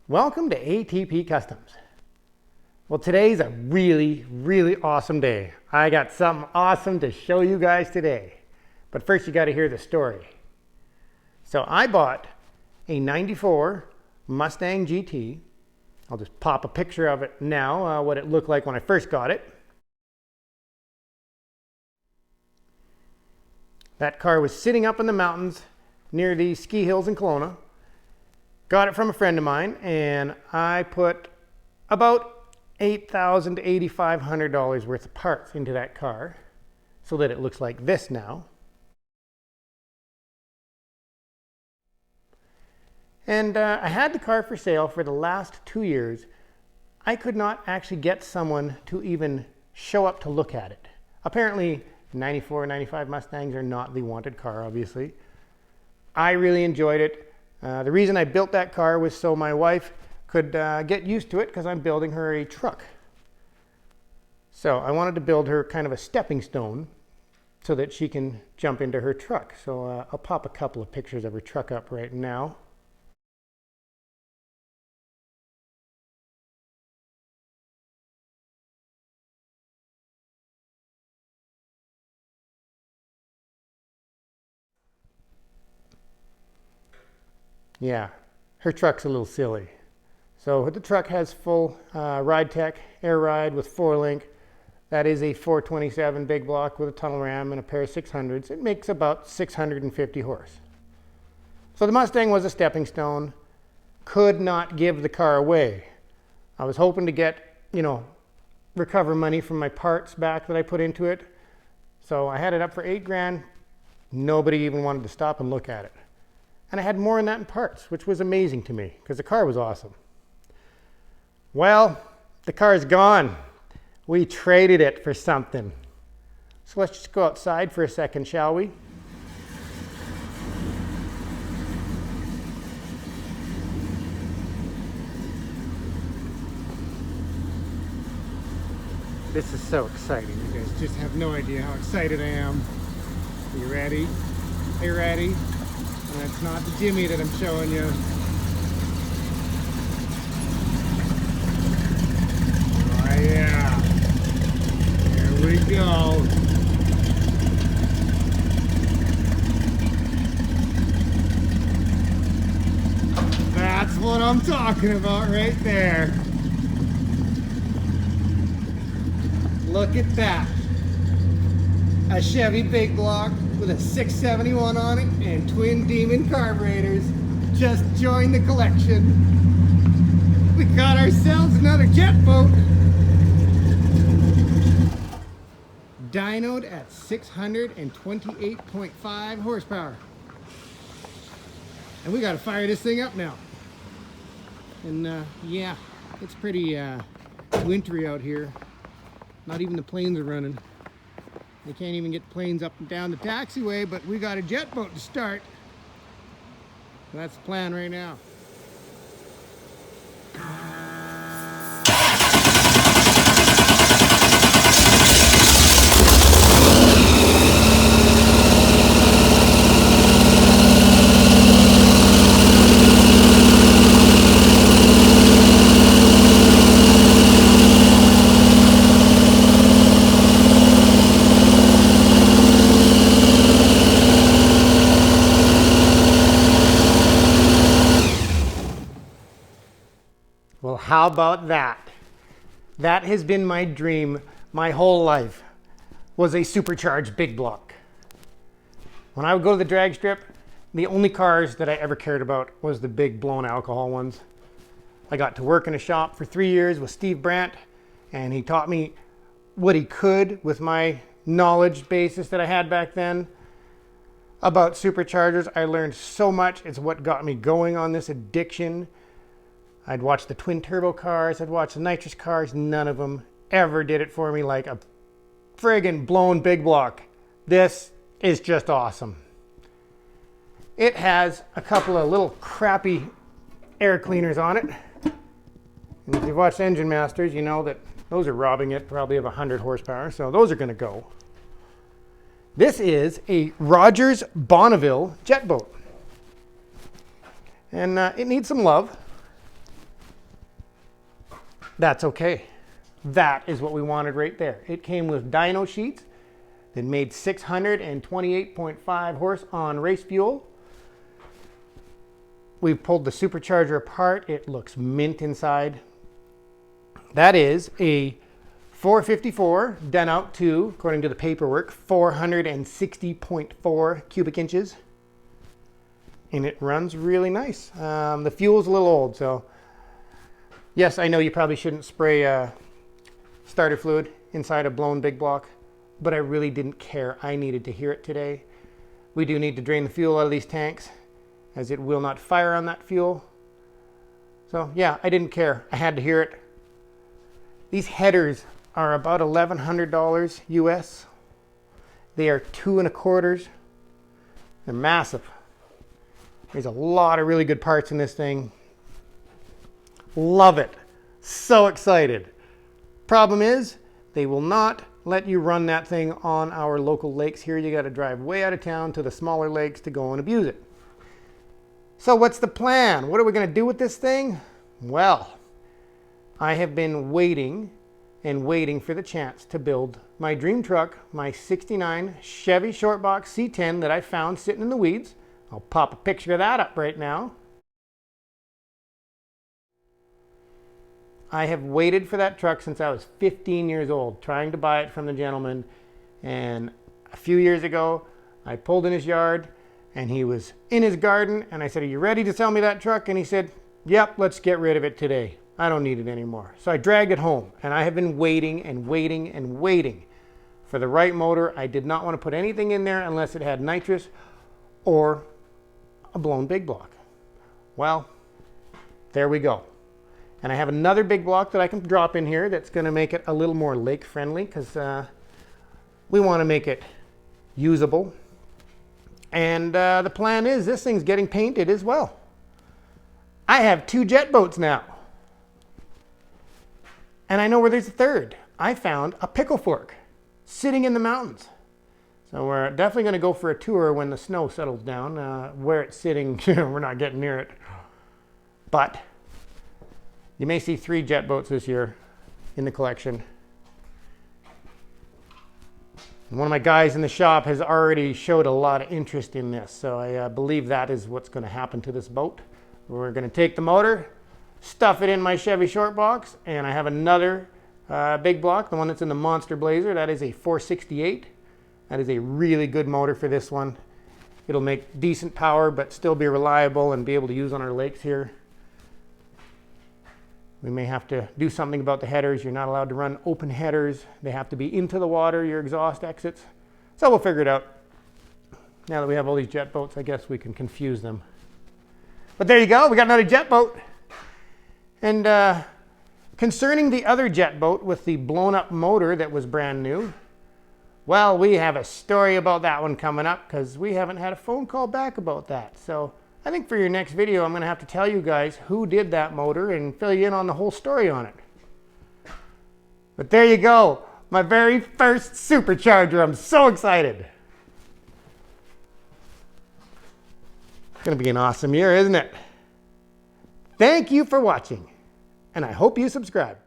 Welcome to ATP Customs. Well, today's a really awesome day. I got something awesome to show you guys today. But first you got to hear the story. So I bought a 94 Mustang GT. I'll just pop a picture of it now, what it looked like when I first got it. That car was sitting up in the mountains near the ski hills in Kelowna. Got it from a friend of mine, and I put about $8,000 to $8,500 worth of parts into that car so that it looks like this now. And I had the car for sale for the last 2 years. I could not actually get someone to even show up to look at it. Apparently 94, 95 Mustangs are not the wanted car, obviously. I really enjoyed it. The reason I built that car was so my wife could get used to it, because I'm building her a truck. So I wanted to build her kind of a stepping stone so that she can jump into her truck. So I'll pop a couple of pictures of her truck up right now. Yeah, her truck's a little silly. So the truck has full ride tech, air ride with 4-link. That is a 427 big block with a tunnel ram and a pair of 600s. It makes about 650 horse. So the Mustang was a stepping stone. Could not give the car away. I was hoping to get, recover money from my parts back that I put into it. So I had it up for $8,000. Nobody even wanted to stop and look at it. And I had more than that in parts, which was amazing to me because the car was awesome. Well, the car is gone. We traded it for something. So let's just go outside for a second, shall we? This is so exciting. You guys just have no idea how excited I am. Are you ready? Are you ready? That's not the Jimmy that I'm showing you. Oh yeah. There we go. That's what I'm talking about right there. Look at that. A Chevy big block with a 671 on it and twin Demon carburetors just joined the collection. We got ourselves another jet boat. Dynoed at 628.5 horsepower. And we gotta fire this thing up now. And yeah, it's pretty wintry out here. Not even the planes are running. They can't even get planes up and down the taxiway, but we got a jet boat to start. So that's the plan right now. Well, how about that? That has been my dream my whole life, was a supercharged big block. When I would go to the drag strip, the only cars that I ever cared about was the big blown alcohol ones. I got to work in a shop for 3 years with Steve Brandt, and he taught me what he could with my knowledge basis that I had back then about superchargers. I learned so much. It's what got me going on this addiction. I'd watch the twin turbo cars, I'd watch the nitrous cars. None of them ever did it for me like a friggin' blown big block. This is just awesome. It has a couple of little crappy air cleaners on it. And if you've watched Engine Masters, you know that those are robbing it probably of 100 horsepower, so those are gonna go. This is a Rogers Bonneville jet boat. And it needs some love. That's okay. That is what we wanted right there. It came with dyno sheets that made 628.5 horse on race fuel. We've pulled the supercharger apart. It looks mint inside. That is a 454 done out to, according to the paperwork, 460.4 cubic inches. And it runs really nice. The fuel's a little old, so yes, I know you probably shouldn't spray starter fluid inside a blown big block, but I really didn't care. I needed to hear it today. We do need to drain the fuel out of these tanks, as it will not fire on that fuel. So yeah, I didn't care. I had to hear it. These headers are about $1,100 US. They are 2 1/4. They're massive. There's a lot of really good parts in this thing. Love it. So excited. Problem is, they will not let you run that thing on our local lakes here. You got to drive way out of town to the smaller lakes to go and abuse it. So what's the plan? What are we going to do with this thing? Well, I have been waiting and waiting for the chance to build my dream truck, my '69 Chevy Shortbox C10 that I found sitting in the weeds. I'll pop a picture of that up right now. I have waited for that truck since I was 15 years old, trying to buy it from the gentleman. And a few years ago, I pulled in his yard and he was in his garden. And I said, "Are you ready to sell me that truck?" And he said, "Yep, let's get rid of it today. I don't need it anymore." So I dragged it home, and I have been waiting and waiting and waiting for the right motor. I did not want to put anything in there unless it had nitrous or a blown big block. Well, there we go. And I have another big block that I can drop in here that's going to make it a little more lake friendly, because we want to make it usable. And the plan is this thing's getting painted as well. I have 2 jet boats now. And I know where there's a third. I found a pickle fork sitting in the mountains. So we're definitely going to go for a tour when the snow settles down. Where it's sitting, we're not getting near it. But you may see 3 jet boats this year in the collection. And one of my guys in the shop has already showed a lot of interest in this. So I believe that is what's going to happen to this boat. We're going to take the motor, stuff it in my Chevy Shortbox, and I have another big block, the one that's in the Monster Blazer. That is a 468. That is a really good motor for this one. It'll make decent power, but still be reliable and be able to use on our lakes here. We may have to do something about the headers. You're not allowed to run open headers. They have to be into the water, your exhaust exits. So we'll figure it out. Now that we have all these jet boats, I guess we can confuse them. But there you go, we got another jet boat. And concerning the other jet boat with the blown up motor that was brand new, well, we have a story about that one coming up, because we haven't had a phone call back about that. So I think for your next video, I'm going to have to tell you guys who did that motor and fill you in on the whole story on it. But there you go, my very first Supercharger. I'm so excited. It's going to be an awesome year, isn't it? Thank you for watching, and I hope you subscribe.